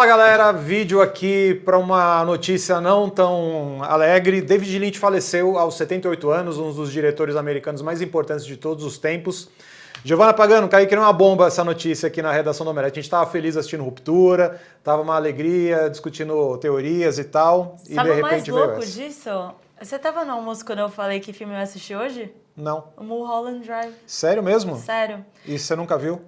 Fala galera, vídeo aqui para uma notícia não tão alegre. David Lynch faleceu aos 78 anos, um dos diretores americanos mais importantes de todos os tempos. Giovanna Pagano, caiu que nem uma bomba essa notícia aqui na redação do Omelete. A gente estava feliz assistindo Ruptura, tava uma alegria, discutindo teorias e tal. Sabe e de o mais repente veio louco essa. disso? Você tava no almoço quando eu falei que filme eu assisti hoje? Não. O Mulholland Drive. Sério mesmo? Sério. E você nunca viu?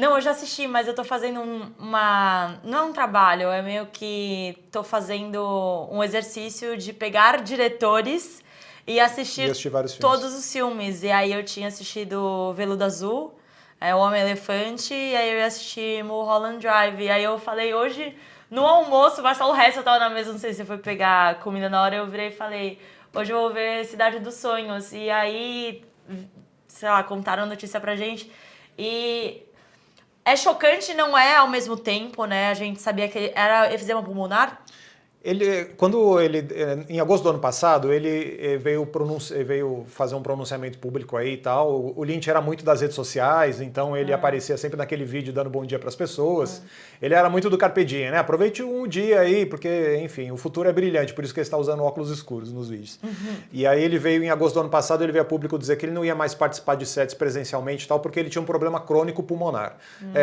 Não, eu já assisti, mas eu tô fazendo uma... Não é um trabalho, é meio que tô fazendo um exercício de pegar diretores e assistir vários filmes. todos os filmes. E aí eu tinha assistido Veludo Azul, O Homem-Elefante, e aí eu ia assistir Mulholland Drive. E aí eu falei, hoje, no almoço, o resto eu tava na mesa, não sei se foi pegar comida na hora, eu virei e falei, hoje eu vou ver Cidade dos Sonhos. E aí, sei lá, contaram a notícia pra gente. E... é chocante, não é ao mesmo tempo, né? A gente sabia que ele era efizema pulmonar. Em agosto do ano passado, ele veio fazer um pronunciamento público aí e tal. O Lynch era muito das redes sociais, então ele aparecia sempre naquele vídeo dando bom dia para as pessoas. Ele era muito do Carpe Diem, né? Aproveite um dia aí, porque, enfim, o futuro é brilhante, por isso que ele está usando óculos escuros nos vídeos. E aí ele veio, em agosto do ano passado, ele veio a público dizer que ele não ia mais participar de sets presencialmente e tal, porque ele tinha um problema crônico pulmonar.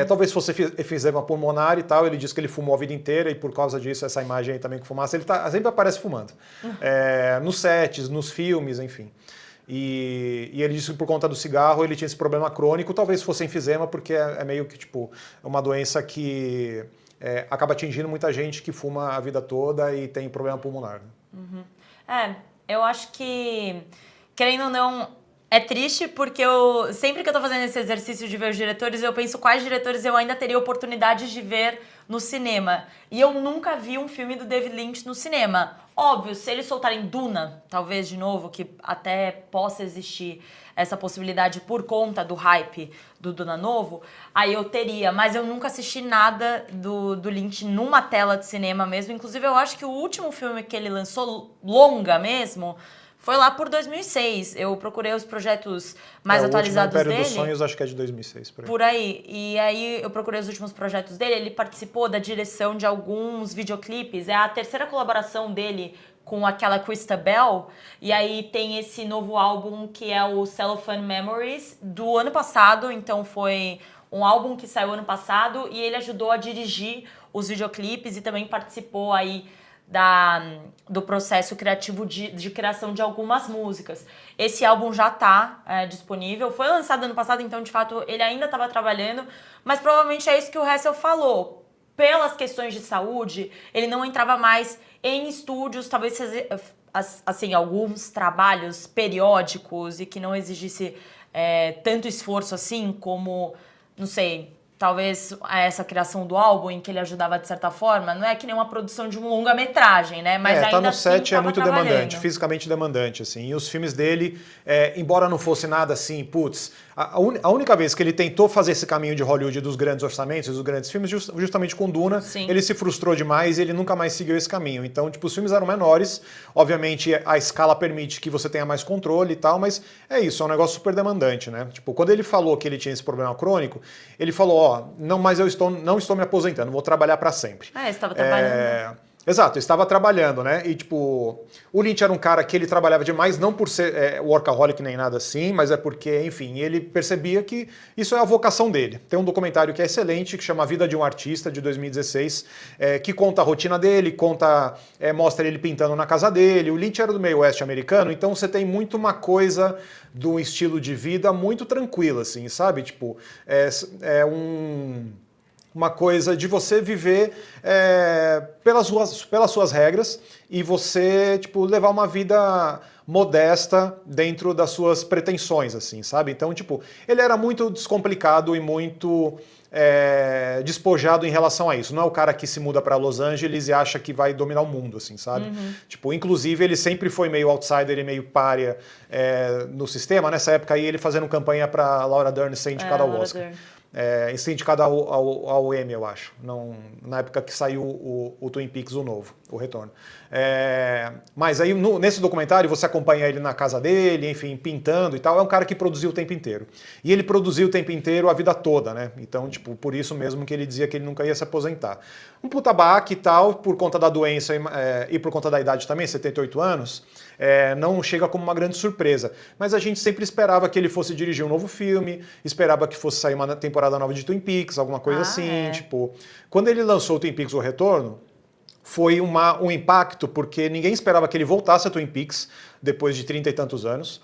Talvez fosse efizema pulmonar e tal, ele disse que ele fumou a vida inteira e por causa disso, essa imagem aí também com fumaça, ele sempre aparece fumando. Nos sets, nos filmes, enfim. E ele disse que por conta do cigarro ele tinha esse problema crônico, talvez fosse enfisema, porque é meio que tipo uma doença que acaba atingindo muita gente que fuma a vida toda e tem problema pulmonar. Eu acho que, querendo ou não, é triste porque sempre que eu tô fazendo esse exercício de ver os diretores, eu penso quais diretores eu ainda teria oportunidade de ver no cinema. E eu nunca vi um filme do David Lynch no cinema. Óbvio, se eles soltarem Duna, talvez de novo, que até possa existir essa possibilidade por conta do hype do Duna novo, aí eu teria. Mas eu nunca assisti nada do Lynch numa tela de cinema mesmo. Inclusive, eu acho que o último filme que ele lançou, longa mesmo, foi lá por 2006. Eu procurei os projetos mais atualizados dele. O Império dos Sonhos acho que é de 2006. Por aí. E aí eu procurei os últimos projetos dele. Ele participou da direção de alguns videoclipes. É a terceira colaboração dele com aquela Krista Bell. E aí tem esse novo álbum que é o Cellophane Memories do ano passado. Então foi um álbum que saiu ano passado e ele ajudou a dirigir os videoclipes e também participou aí do processo criativo de criação de algumas músicas. Esse álbum já está disponível, foi lançado ano passado, então de fato ele ainda estava trabalhando, mas provavelmente é isso que o Hessel falou. Pelas questões de saúde, ele não entrava mais em estúdios, talvez assim, alguns trabalhos periódicos e que não exigisse tanto esforço assim como, não sei, talvez essa criação do álbum em que ele ajudava de certa forma, não é que nem uma produção de um longa-metragem, né? Mas ainda tá no assim, set é muito trabalhando. demandante, fisicamente demandante, assim. E os filmes dele, embora não fosse nada assim, putz, a única vez que ele tentou fazer esse caminho de Hollywood dos grandes orçamentos, dos grandes filmes, justamente com Duna, Sim. ele se frustrou demais e ele nunca mais seguiu esse caminho. Então, tipo, os filmes eram menores, obviamente a escala permite que você tenha mais controle e tal, mas é isso, é um negócio super demandante, né? Tipo, quando ele falou que ele tinha esse problema crônico, ele falou, não, mas eu não estou me aposentando, vou trabalhar para sempre. Você estava trabalhando. Exato, eu estava trabalhando, né? E, tipo, o Lynch era um cara que ele trabalhava demais, não por ser workaholic nem nada assim, mas é porque, enfim, ele percebia que isso é a vocação dele. Tem um documentário que é excelente, que chama A Vida de um Artista, de 2016, que conta a rotina dele, mostra ele pintando na casa dele. O Lynch era do meio oeste americano, então você tem muito uma coisa do estilo de vida muito tranquila, assim, sabe? Tipo, uma coisa de você viver pelas suas regras e você, tipo, levar uma vida modesta dentro das suas pretensões, assim, sabe? Então, tipo, ele era muito descomplicado e muito despojado em relação a isso. Não é o cara que se muda para Los Angeles e acha que vai dominar o mundo, assim, sabe? Tipo, inclusive, ele sempre foi meio outsider e meio pária no sistema. Nessa época aí, ele fazendo campanha para Laura Dern ser indicada ao Oscar. Isso é indicado ao Emmy, eu acho, não, na época que saiu o Twin Peaks, o novo, o Retorno. Mas aí nesse documentário você acompanha ele na casa dele, enfim, pintando e tal. É um cara que produziu o tempo inteiro. E ele produziu o tempo inteiro a vida toda, né? Então, tipo, por isso mesmo que ele dizia que ele nunca ia se aposentar. Um puta baque e tal, por conta da doença e por conta da idade também, 78 anos, não chega como uma grande surpresa. Mas a gente sempre esperava que ele fosse dirigir um novo filme, esperava que fosse sair uma temporada nova de Twin Peaks, alguma coisa assim. Tipo, quando ele lançou o Twin Peaks, O Retorno, foi um impacto, porque ninguém esperava que ele voltasse a Twin Peaks depois de 30 e tantos anos.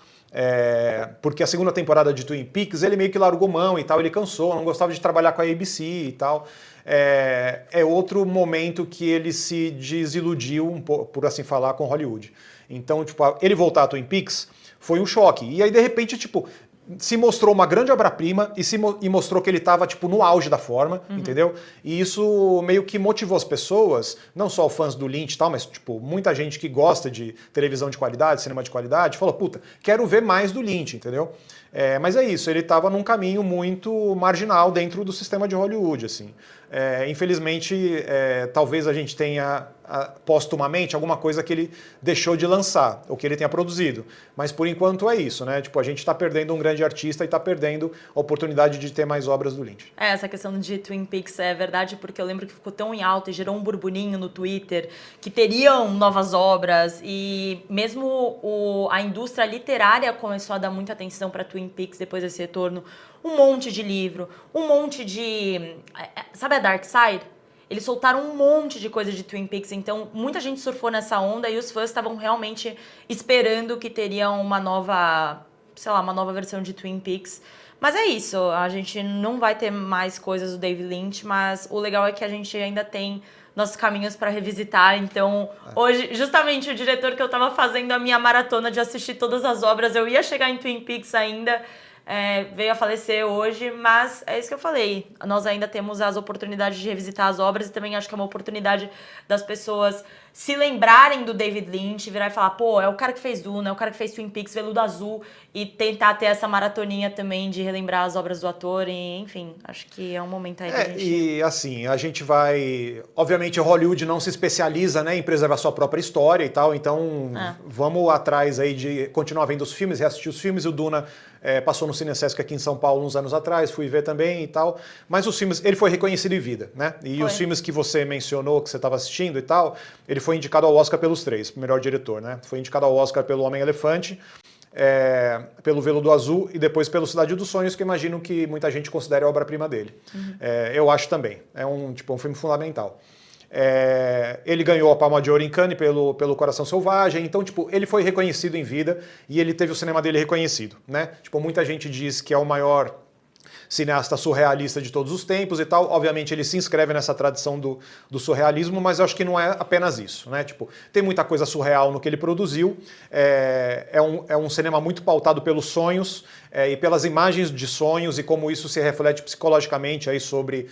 Porque a segunda temporada de Twin Peaks, ele meio que largou mão e tal, ele cansou, não gostava de trabalhar com a ABC e tal. É outro momento que ele se desiludiu, por assim falar, com Hollywood. Então, tipo, ele voltar a Twin Peaks foi um choque. E aí, de repente, tipo, se mostrou uma grande obra-prima e mostrou que ele estava tipo, no auge da forma, entendeu? E isso meio que motivou as pessoas, não só os fãs do Lynch e tal, mas tipo, muita gente que gosta de televisão de qualidade, cinema de qualidade, falou, puta, quero ver mais do Lynch, entendeu? Mas é isso, ele estava num caminho muito marginal dentro do sistema de Hollywood, assim. Infelizmente, talvez a gente tenha postumamente alguma coisa que ele deixou de lançar, ou que ele tenha produzido. Mas por enquanto é isso, né? Tipo, a gente está perdendo um grande artista e está perdendo a oportunidade de ter mais obras do Lynch. Essa questão de Twin Peaks é verdade, porque eu lembro que ficou tão em alta e gerou um burburinho no Twitter que teriam novas obras, e mesmo a indústria literária começou a dar muita atenção para Twin Peaks depois desse retorno. Um monte de livro, um monte de... Sabe a Dark Side? Eles soltaram um monte de coisa de Twin Peaks, então muita gente surfou nessa onda e os fãs estavam realmente esperando que teriam uma nova, sei lá, uma nova versão de Twin Peaks. Mas é isso, a gente não vai ter mais coisas do David Lynch, mas o legal é que a gente ainda tem nossos caminhos para revisitar. Então, hoje, justamente o diretor que eu tava fazendo a minha maratona de assistir todas as obras, eu ia chegar em Twin Peaks ainda, veio a falecer hoje, mas é isso que eu falei. Nós ainda temos as oportunidades de revisitar as obras e também acho que é uma oportunidade das pessoas se lembrarem do David Lynch, virar e falar, pô, é o cara que fez Duna, é o cara que fez Twin Peaks, Veludo Azul, e tentar ter essa maratoninha também de relembrar as obras do ator, e enfim, acho que é um momento aí que a gente... E assim, a gente vai... Obviamente Hollywood não se especializa, né, em preservar sua própria história e tal, então vamos atrás aí de continuar vendo os filmes, reassistir os filmes. O Duna passou no Cine Sesc aqui em São Paulo uns anos atrás, fui ver também e tal, mas os filmes, ele foi reconhecido em vida, né, e os filmes que você mencionou, que você estava assistindo e tal, ele foi indicado ao Oscar pelos 3, melhor diretor, né, foi indicado ao Oscar pelo Homem-Elefante, pelo Veludo Azul e depois pelo Cidade dos Sonhos, que imagino que muita gente considere a obra-prima dele. Eu acho também, é um filme fundamental. Ele ganhou a Palma de Ouro em Cannes pelo Coração Selvagem, então tipo, ele foi reconhecido em vida e ele teve o cinema dele reconhecido, né? Tipo, muita gente diz que é o maior cineasta surrealista de todos os tempos e tal. Obviamente ele se inscreve nessa tradição do surrealismo, mas eu acho que não é apenas isso, né? Tipo, tem muita coisa surreal no que ele produziu. É um cinema muito pautado pelos sonhos e pelas imagens de sonhos e como isso se reflete psicologicamente aí sobre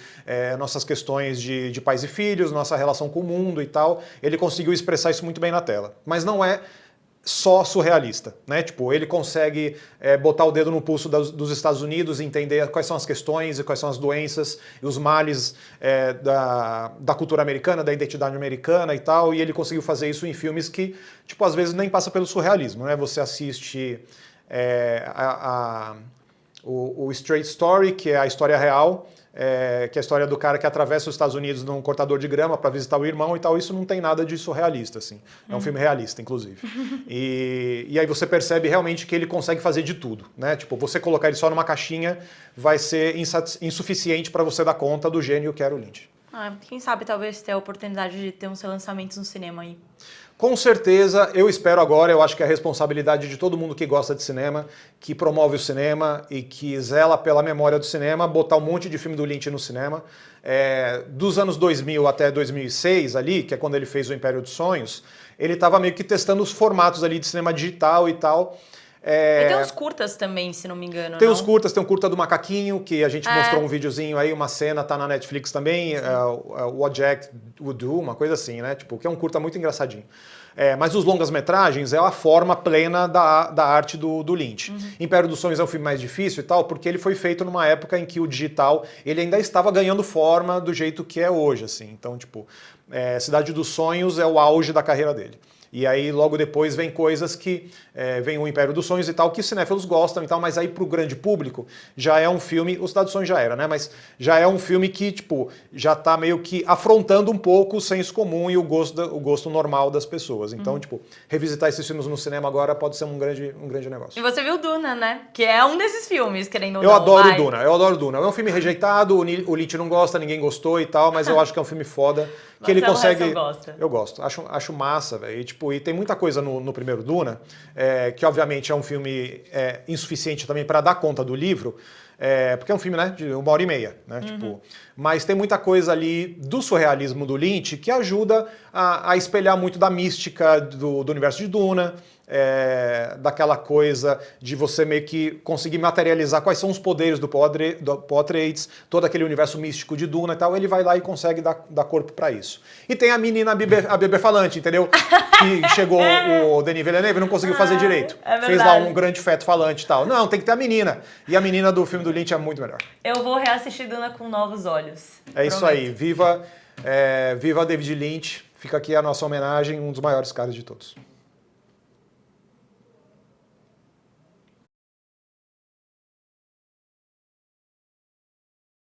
nossas questões de pais e filhos, nossa relação com o mundo e tal. Ele conseguiu expressar isso muito bem na tela. Mas não é só surrealista, né? Tipo, ele consegue botar o dedo no pulso dos Estados Unidos e entender quais são as questões e quais são as doenças e os males da cultura americana, da identidade americana e tal, e ele conseguiu fazer isso em filmes que, tipo, às vezes nem passa pelo surrealismo, né? Você assiste o Straight Story, que é a história real, que é a história do cara que atravessa os Estados Unidos num cortador de grama para visitar o irmão e tal. Isso não tem nada de surrealista, assim. É um filme realista, inclusive. E aí você percebe realmente que ele consegue fazer de tudo, né? Tipo, você colocar ele só numa caixinha vai ser insuficiente para você dar conta do gênio que era o Lynch. Quem sabe talvez ter a oportunidade de ter uns relançamentos no cinema aí. Com certeza, eu espero agora, eu acho que é a responsabilidade de todo mundo que gosta de cinema, que promove o cinema e que zela pela memória do cinema, botar um monte de filme do Lynch no cinema. Dos anos 2000 até 2006 ali, que é quando ele fez o Império dos Sonhos, ele estava meio que testando os formatos ali de cinema digital e tal. E tem uns curtas também, se não me engano. Tem não? os curtas, tem um curta do Macaquinho, que a gente mostrou um videozinho aí, uma cena, tá na Netflix também, What Jack Would Do, uma coisa assim, né? Tipo, que é um curta muito engraçadinho. Mas os longas-metragens é a forma plena da arte do Lynch. Império dos Sonhos é um filme mais difícil e tal, porque ele foi feito numa época em que o digital ele ainda estava ganhando forma do jeito que é hoje, assim. Então, tipo, Cidade dos Sonhos é o auge da carreira dele. E aí logo depois vem coisas que vem o Império dos Sonhos e tal, que cinéfilos gostam e tal, mas aí pro grande público já é um filme, o Cidade dos Sonhos já era, né? Mas já é um filme que, tipo, já tá meio que afrontando um pouco o senso comum e o gosto normal das pessoas. Então, tipo, revisitar esses filmes no cinema agora pode ser um grande negócio. E você viu Duna, né? Que é um desses filmes, querendo ou Eu não. adoro Duna. É um filme rejeitado, o Lynch não gosta, ninguém gostou e tal, mas eu acho que é um filme foda. Que ele consegue. Eu gosto. Acho massa, velho. E tem muita coisa no primeiro Duna, que obviamente é um filme insuficiente também para dar conta do livro, porque é um filme, né, de 1h30, né? Tipo, mas tem muita coisa ali do surrealismo do Lynch que ajuda a espelhar muito da mística do universo de Duna. Daquela coisa de você meio que conseguir materializar quais são os poderes do Atreides, todo aquele universo místico de Duna e tal, ele vai lá e consegue dar corpo pra isso. E tem a menina, a bebê falante, entendeu? Que chegou o Denis Villeneuve e não conseguiu fazer direito. Fez lá um grande feto falante e tal. Não, tem que ter a menina. E a menina do filme do Lynch é muito melhor. Eu vou reassistir Duna com novos olhos. É isso aí. Viva David Lynch. Fica aqui a nossa homenagem, um dos maiores caras de todos.